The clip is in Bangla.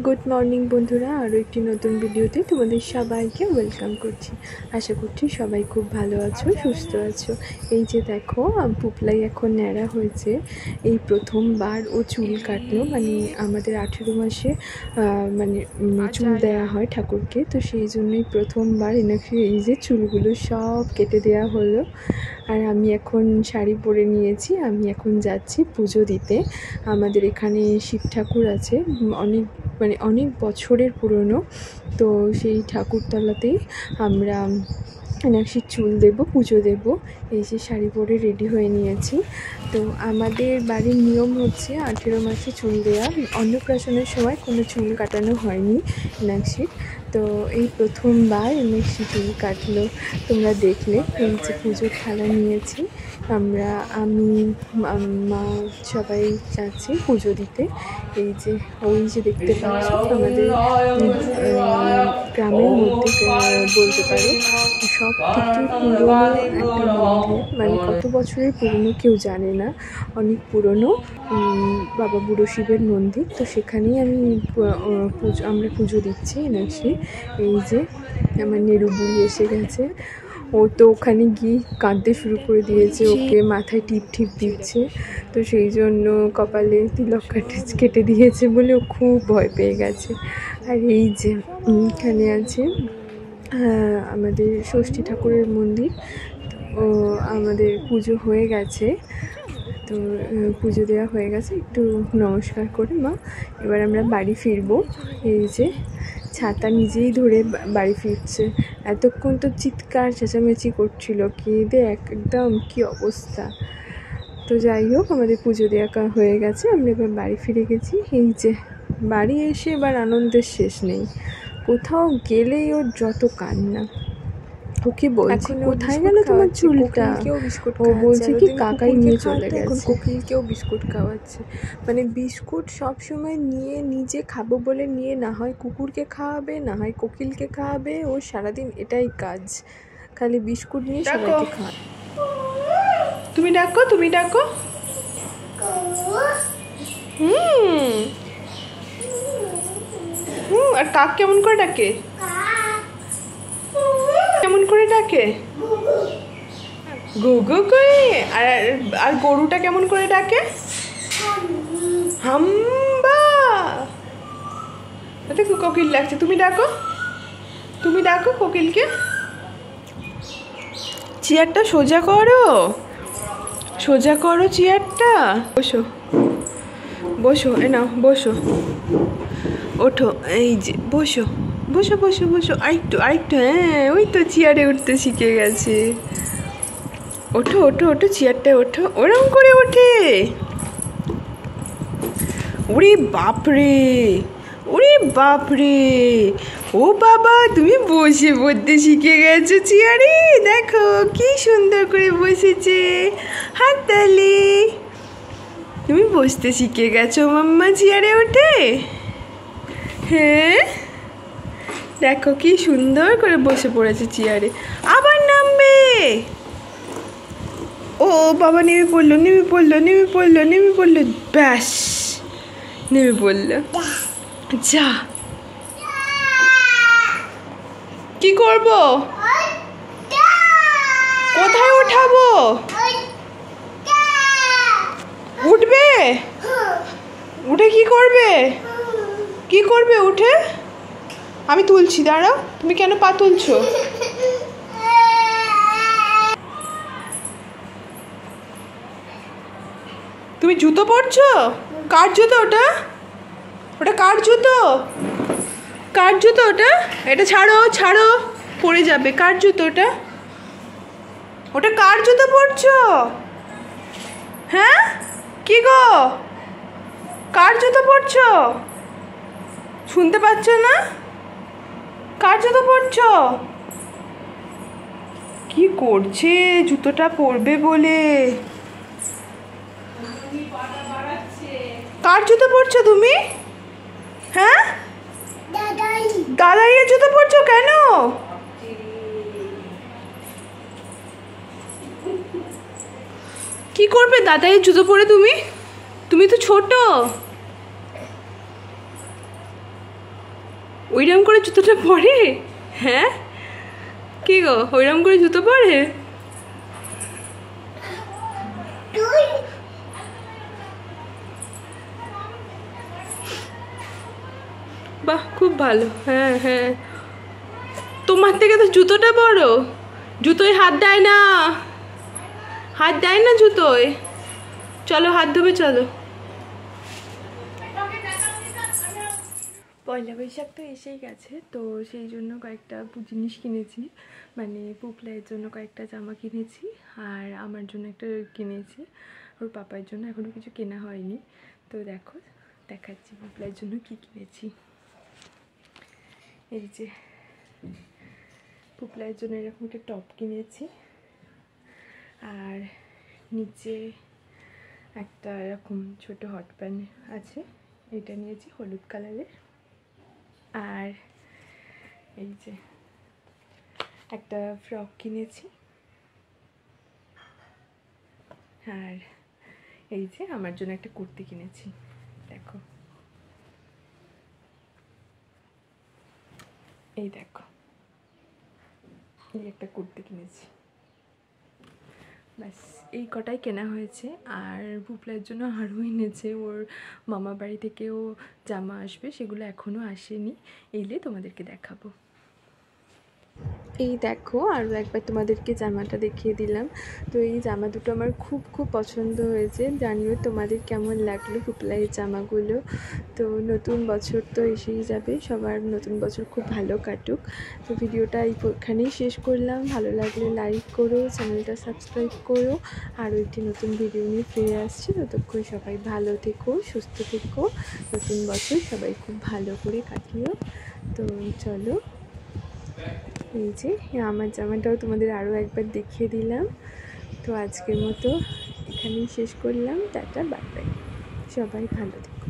গুড মর্নিং বন্ধুরা, আরও একটি নতুন ভিডিওতে তোমাদের সবাইকে ওয়েলকাম করছি। আশা করছি সবাই খুব ভালো আছো, সুস্থ আছো। এই যে দেখো, পুপলাই এখন ন্যাড়া হয়েছে। এই প্রথমবার ও চুল কাটলো, মানে আমাদের 18 মাসে মানে চুল দেওয়া হয় ঠাকুরকে, তো সেই জন্যই প্রথমবার এনাকে এই যে চুলগুলো সব কেটে দেওয়া হলো। আর আমি এখন শাড়ি পরে নিয়েছি, আমি এখন যাচ্ছি পুজো দিতে। আমাদের এখানে শিব ঠাকুর আছে, অনেক বছরের পুরনো, তো সেই ঠাকুরতলাতেই আমরা এনাক্ষীর চুল দেব, পুজো দেব। এই যে শাড়ি পরে রেডি হয়ে নিয়েছি। তো আমাদের বাড়ির নিয়ম হচ্ছে 18 মাসে চুল দেওয়া। অন্নপ্রাশনের সময় কোনো চুল কাটানো হয়নি এনাক্ষীর, তো এই প্রথমবার এনাক্ষী চুল কাটলো। তোমরা দেখলে এই যে পুজোর থালা নিয়েছি আমরা, আমি মা সবাই যাচ্ছি পুজো দিতে। এই যে ওই যে দেখতে পাচ্ছ, আমাদের গ্রামের মধ্যে বলতে পারো সব থেকে পুরনো একটা মন্দির, মানে কত বছরের পুরনো কেউ জানে না, অনেক পুরনো বাবা বুড়ো শিবের মন্দির। তো সেখানেই আমরা পুজো দিচ্ছি এনাক্ষী। এই যে আমার নেরু বুড়ি এসে গেছে, ও তো ওখানে গিয়ে কাঁদতে শুরু করে দিয়েছে, ওকে মাথায় টিপ দিচ্ছে। তো সেই জন্য কপালে তিলক কেটে দিয়েছে বলে ও খুব ভয় পেয়ে গেছে। আর এই যে এখানে আছে আমাদের ষষ্ঠী ঠাকুরের মন্দির। তো আমাদের পুজো হয়ে গেছে, তো পুজো দেওয়া হয়ে গেছে, একটু নমস্কার করে মা এবার আমরা বাড়ি ফিরবো। এই যে ছাতা নিজেই ধরে বাড়ি ফিরছে, এতক্ষণ তো চিৎকার চেঁচামেচি করছিল, কেঁদে একদম কি অবস্থা। তো যাই হোক, আমাদের পুজো দেওয়া হয়ে গেছে, আমরা এবার বাড়ি ফিরে গেছি। এই যে বাড়ি এসে এবার আনন্দের শেষ নেই, কোথাও গেলেই ওর যত কান্না। ওকে বলছি কোথায় গেল তোমার চুলটা, ও বলছে কি কাকাই নিয়ে চলে গেছে। এখন কোকিলকেও বিস্কুট খাওয়াচ্ছে, মানে বিস্কুট সব সময় নিয়ে নিজে খাবো বলে নিয়ে, না হয় কুকুরকে খাওয়াবে, না হয় কোকিলকে খাওয়াবে। ওর সারাদিন এটাই কাজ, খালি বিস্কুট নিয়ে সবাইকে খাওয়াবে। তুমি ডাকো, তুমি ডাকো। আর কাক কেমন করে ডাকে, কেমন করে ডাকে? গুগু করে। আর গরুটা কেমন করে ডাকে? হাম্বা। দেখো কোকিল ডাকছে, তুমি ডাকো, তুমি ডাকো কোকিলকে। চেয়ারটা সোজা করো, সোজা করো চেয়ারটা। বসো বসো, এ নাও বসো, ওঠো, এই যে বসো বসো বসো বসো, আরেকটু আরেকটু, হ্যাঁ ওই তো চেয়ারে উঠতে শিখে গেছে। ওঠো ওঠো ওঠো, চেয়ারটায় ওঠো, ওরম করে ওঠে। ওরে বাপরে, ওরে বাপরে, ও বাবা তুমি বসে পড়তে শিখে গেছো চেয়ারে, দেখো কি সুন্দর করে বসেছে, হাততালি। তুমি বসতে শিখে গেছো মাম্মা চেয়ারে ওঠে, হ্যাঁ দেখো কি সুন্দর করে বসে পড়েছে চেয়ারে। আবার নামবে, ও বাবা নেমে পড়লো, নেমে পড়লো, নেমে পড়লো, নেমে পড়লো, ব্যাস নেমে পড়লো। যা, কি করব, কোথায় ওঠাবো? উঠবে, উঠে কি করবে, কি করবে উঠে? আমি তুলছি, দাঁড়াও, তুমি কেন পা তুলছো? তুমি জুতো পরছো? কার জুতো ওটা? ওটা কার জুতো? কার জুতো ওটা? এটা ছাড়ো ছাড়ো, পড়ে যাবে। কার জুতো ওটা? ওটা কার জুতো পরছো? হ্যাঁ কি গো, কার জুতো পরছো? শুনতে পাচ্ছ না? কার জুতো পরছো? কি করছে জুতোটা পরবে বলে? কার জুতো পরছো তুমি? হ্যাঁ দাদাইয়ের জুতো পরছো কেন? কি করবে দাদাইয়ের জুতো পরে তুমি? তুমি তো ছোট। ওইরকম করে জুতোটা পরে? হ্যাঁ কি গো, ওইরকম করে জুতো পরে? বাহ, খুব ভালো। হ্যাঁ হ্যাঁ, তোমার থেকে তো জুতোটা বড়। জুতোয় হাত দেয় না, হাত দেয় না জুতোয়। চলো হাত ধোবে, চলো। পয়লা বৈশাখ তো এসেই গেছে, তো সেই জন্য কয়েকটা জিনিস কিনেছি, মানে পুপলাইয়ের জন্য কয়েকটা জামা কিনেছি, আর আমার জন্য একটা কিনেছি, ওর পাপার জন্য এখনও কিছু কেনা হয়নি। তো দেখো, দেখাচ্ছি পুপলাইয়ের জন্য কি কিনেছি। এই যে পুপলাইয়ের জন্য এরকম একটা টপ কিনেছি, আর নিচে একটা এরকম ছোট হট প্যান্ট আছে, এটা নিয়েছি হলুদ কালারের। আর এই যে একটা ফ্রক কিনেছি, আর এই যে আমার জন্য একটা কুর্তি কিনেছি। দেখো, এই দেখো, এই একটা কুর্তি কিনেছি। ব্যাস এই কটাই কেনা হয়েছে। আর পুপলার জন্য আরও এনেছে, ওর মামা বাড়ি থেকেও জামা আসবে, সেগুলো এখনও আসেনি, এলে তোমাদেরকে দেখাবো। এই দেখো, আরও একবার তোমাদেরকে জামাটা দেখিয়ে দিলাম। তো এই জামা দুটো আমার খুব খুব পছন্দ হয়েছে, জানিও তোমাদের কেমন লাগলো পুপলাইয়ের জামাগুলো। তো নতুন বছর তো এসেই যাবে, সবার নতুন বছর খুব ভালো কাটুক। তো ভিডিওটা এইখানেই শেষ করলাম। ভালো লাগলে লাইক করো, চ্যানেলটা সাবস্ক্রাইব করো। আরও একটি নতুন ভিডিও নিয়ে ফিরে আসছি। ততক্ষণ সবাই ভালো থেকো, সুস্থ থেকো, নতুন বছর সবাই খুব ভালো করে কাটিও। তো চলো, এই যে আমার জামাটাও তোমাদের আরও একবার দেখিয়ে দিলাম। তো আজকের মতো এখানেই শেষ করলাম। টাটা, বাই বাই, সবাই ভালো থেকো।